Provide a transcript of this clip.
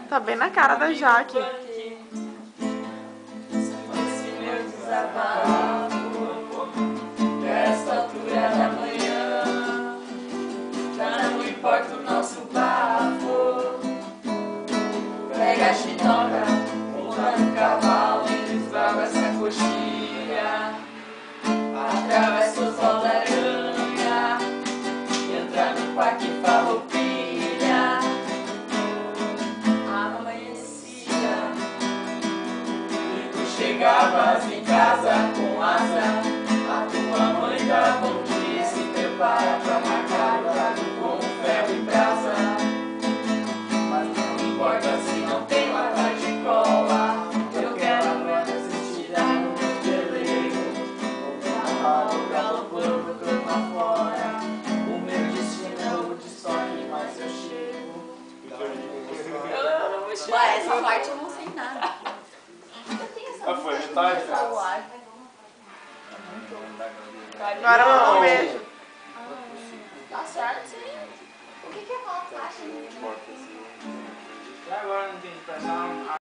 Tá bem na cara da Jaque. Esse meu desabafo, nesta altura da manhã, já não importa o nosso bafo. Pega a chinoca, monta no cavalo e desbrava essa coxilha. Atravessa os sol da aranha e entra no parque Farroupilha. Amanhecia e tu chegavas em casa com asa. A tua mãe dava um dia, se prepara pra marcar o trago com ferro e brasa. Mas não importa se não tem lata de cola, eu quero agora se tirar no meu pelego. O galopando campo afora, o meu destino é o de estoque, mas eu chego. Eu não vou chegar. Ué, essa parte eu não sei nada. Foi metade? Agora